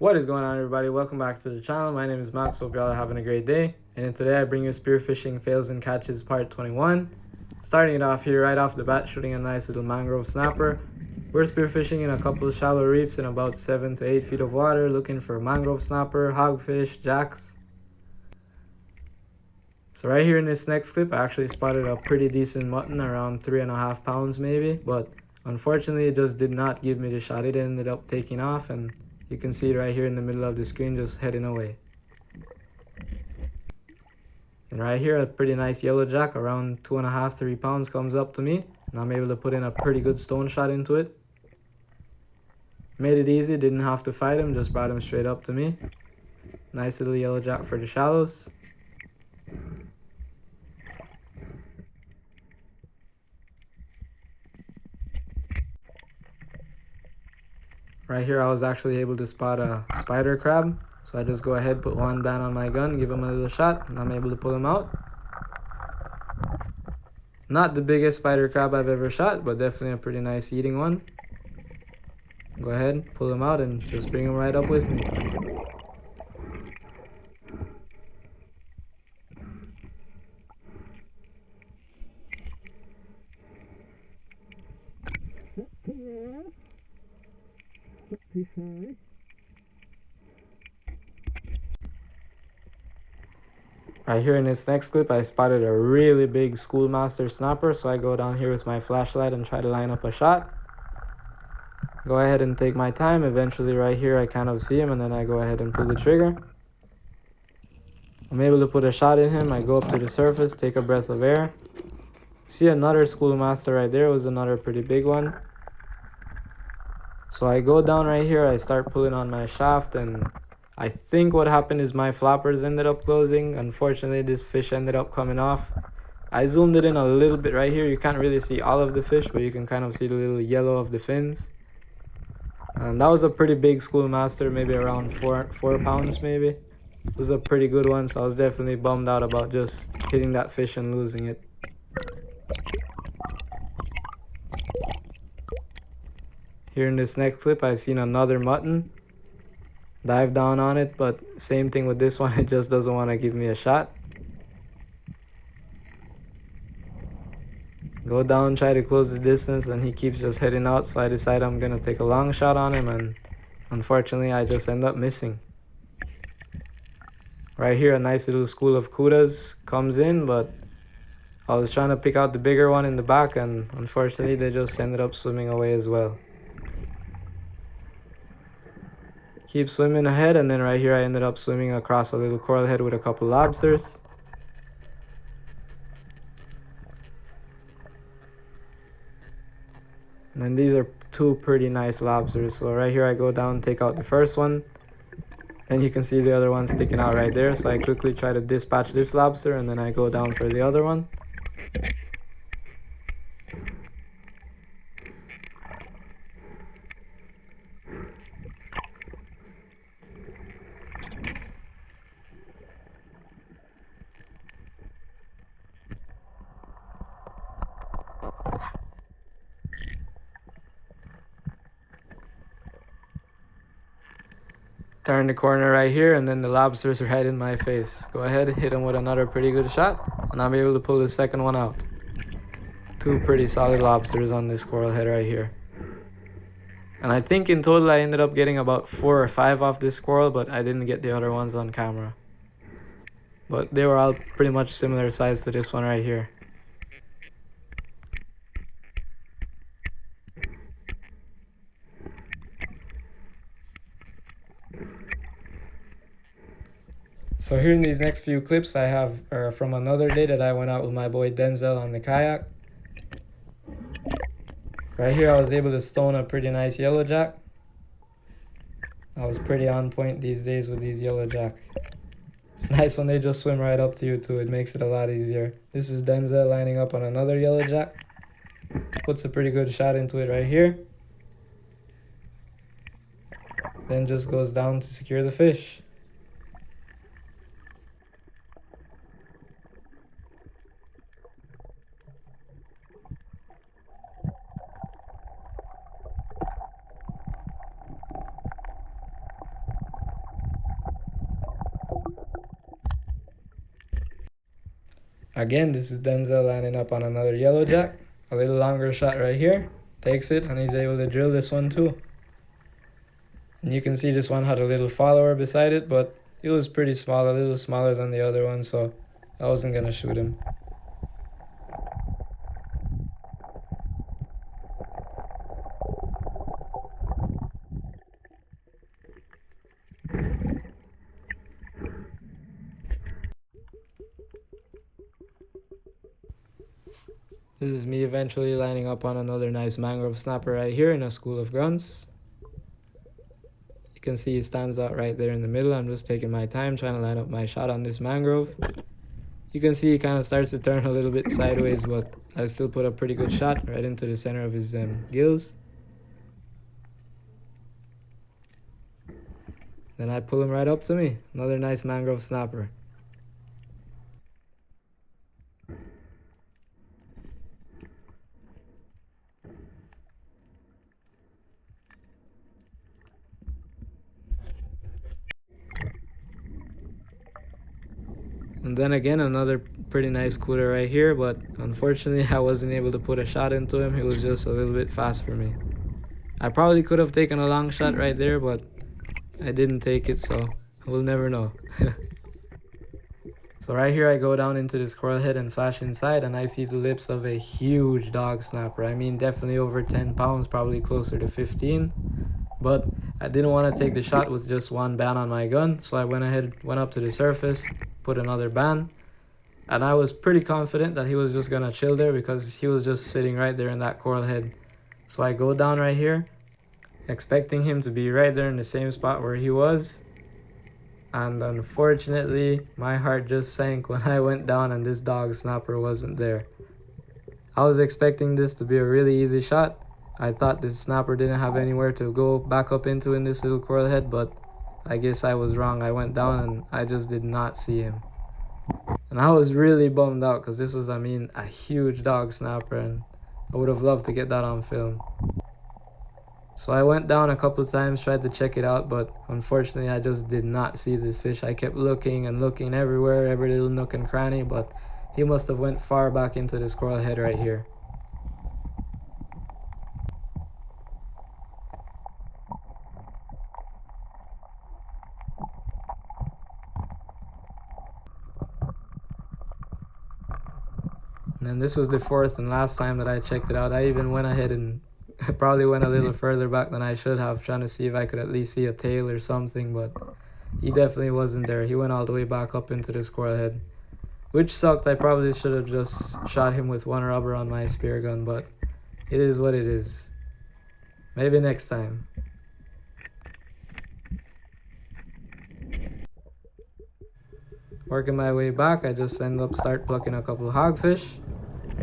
What is going on, everybody? Welcome back to the channel. My name is Max. Hope y'all are having a great day. And today I bring you Spearfishing Fails and Catches Part 21. Starting it off here right off the bat, shooting a nice little mangrove snapper. We're spearfishing in a couple of shallow reefs in about 7 to 8 feet of water, looking for mangrove snapper, hogfish, jacks. So right here in this next clip, I actually spotted a pretty decent mutton, around 3.5 pounds maybe, but unfortunately it just did not give me the shot. It ended up taking off, and you can see it right here in the middle of the screen, just heading away. And right here, a pretty nice yellow jack, around 2.5, 3 pounds, comes up to me, and I'm able to put in a pretty good stone shot into it. Made it easy, didn't have to fight him, just brought him straight up to me. Nice little yellow jack for the shallows. Right here, I was actually able to spot a spider crab. So I just go ahead, put one band on my gun, give him a little shot, and I'm able to pull him out. Not the biggest spider crab I've ever shot, but definitely a pretty nice eating one. Go ahead, pull him out, and just bring him right up with me. Right here in this next clip, I spotted a really big schoolmaster snapper, so I go down here with my flashlight and try to line up a shot. Go ahead and take my time. Eventually right here I kind of see him, and then I go ahead and pull the trigger. I'm able to put a shot in him. I go up to the surface, take a breath of air. See another schoolmaster right there. It was another pretty big one. So I go down right here, I start pulling on my shaft, and I think what happened is my flappers ended up closing. Unfortunately, this fish ended up coming off. I zoomed it in a little bit right here. You can't really see all of the fish, but you can kind of see the little yellow of the fins. And that was a pretty big schoolmaster, maybe around 4 pounds maybe. It was a pretty good one, so I was definitely bummed out about just hitting that fish and losing it. Here in this next clip, I've seen another mutton. Dive down on it, but same thing with this one, it just doesn't want to give me a shot. Go down, try to close the distance, and he keeps just heading out, so I decide I'm gonna take a long shot on him, and unfortunately I just end up missing. Right here, a nice little school of kudas comes in, but I was trying to pick out the bigger one in the back, and unfortunately they just ended up swimming away as well. Keep swimming ahead, and then right here I ended up swimming across a little coral head with a couple lobsters. And then these are two pretty nice lobsters. So right here I go down, take out the first one. Then you can see the other one sticking out right there. So I quickly try to dispatch this lobster, and then I go down for the other one. Turn the corner right here, and then the lobster's right in my face. Go ahead, hit him with another pretty good shot, and I'm able to pull the second one out. Two pretty solid lobsters on this coral head right here. And I think in total I ended up getting about 4 or 5 off this squirrel, but I didn't get the other ones on camera. But they were all pretty much similar size to this one right here. So here in these next few clips I have are from another day that I went out with my boy Denzel on the kayak. Right here I was able to stone a pretty nice yellow jack. I was pretty on point these days with these yellow jack. It's nice when they just swim right up to you too. It makes it a lot easier. This is Denzel lining up on another yellow jack. Puts a pretty good shot into it right here. Then just goes down to secure the fish. Again, this is Denzel lining up on another yellow jack. A little longer shot right here. Takes it, and he's able to drill this one too. And you can see this one had a little follower beside it, but it was pretty small, a little smaller than the other one, so I wasn't gonna shoot him. This is me eventually lining up on another nice mangrove snapper right here in a school of grunts. You can see he stands out right there in the middle. I'm just taking my time trying to line up my shot on this mangrove. You can see he kind of starts to turn a little bit sideways, but I still put a pretty good shot right into the center of his gills. Then I pull him right up to me. Another nice mangrove snapper. And then again, another pretty nice cooler right here, but unfortunately I wasn't able to put a shot into him. He was just a little bit fast for me. I probably could have taken a long shot right there, but I didn't take it, so we'll never know. So right here I go down into this coral head and flash inside, and I see the lips of a huge dog snapper. I mean, definitely over 10 pounds, probably closer to 15. But I didn't want to take the shot with just one band on my gun, so I went up to the surface, put another band, and I was pretty confident that he was just gonna chill there because he was just sitting right there in that coral head. So I go down right here, expecting him to be right there in the same spot where he was. And unfortunately, my heart just sank when I went down and this dog snapper wasn't there. I was expecting this to be a really easy shot. I thought the snapper didn't have anywhere to go back up into in this little coral head, but I guess I was wrong. I went down and I just did not see him. And I was really bummed out because this was, I mean, a huge dog snapper, and I would have loved to get that on film. So I went down a couple times, tried to check it out, but unfortunately I just did not see this fish. I kept looking and looking everywhere, every little nook and cranny, but he must have went far back into this coral head right here. And then this was the fourth and last time that I checked it out. I even went ahead and probably went a little further back than I should have, trying to see if I could at least see a tail or something, but he definitely wasn't there. He went all the way back up into the squirrel head, which sucked. I probably should have just shot him with one rubber on my spear gun, but it is what it is. Maybe next time. Working my way back, I just end up start plucking a couple of hogfish.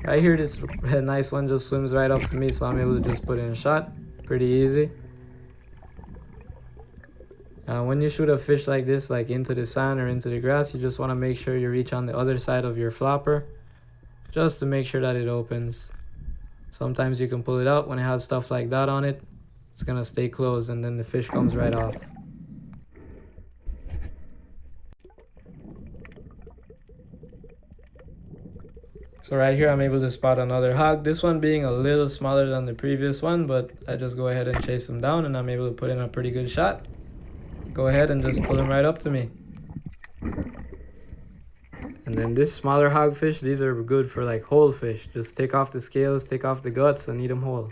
Right here, this nice one just swims right up to me, so I'm able to just put in a shot. Pretty easy. When you shoot a fish like this, like into the sand or into the grass, you just want to make sure you reach on the other side of your flopper, just to make sure that it opens. Sometimes you can pull it out. When it has stuff like that on it, it's gonna stay closed and then the fish comes right off. So right here I'm able to spot another hog, this one being a little smaller than the previous one, but I just go ahead and chase him down and I'm able to put in a pretty good shot. Go ahead and just pull him right up to me. And then this smaller hogfish, these are good for like whole fish. Just take off the scales, take off the guts, and eat them whole.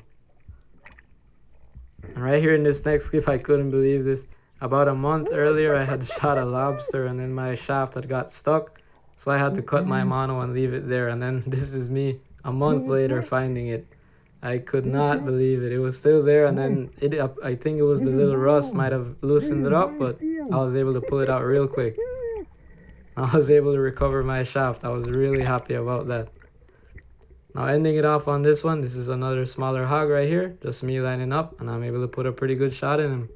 And right here in this next clip, I couldn't believe this. About a month earlier, I had shot a lobster and then my shaft had got stuck. So I had to cut my mono and leave it there. And then this is me a month later finding it. I could not believe it. It was still there, and then I think it was the little rust might have loosened it up, but I was able to pull it out real quick. I was able to recover my shaft. I was really happy about that. Now ending it off on this one, this is another smaller hog right here. Just me lining up, and I'm able to put a pretty good shot in him.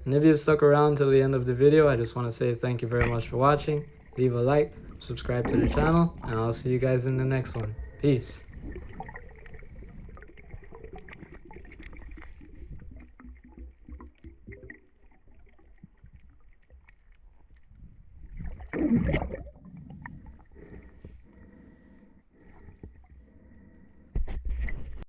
And if you've stuck around till the end of the video, I just want to say thank you very much for watching. Leave a like, subscribe to the channel, and I'll see you guys in the next one. Peace.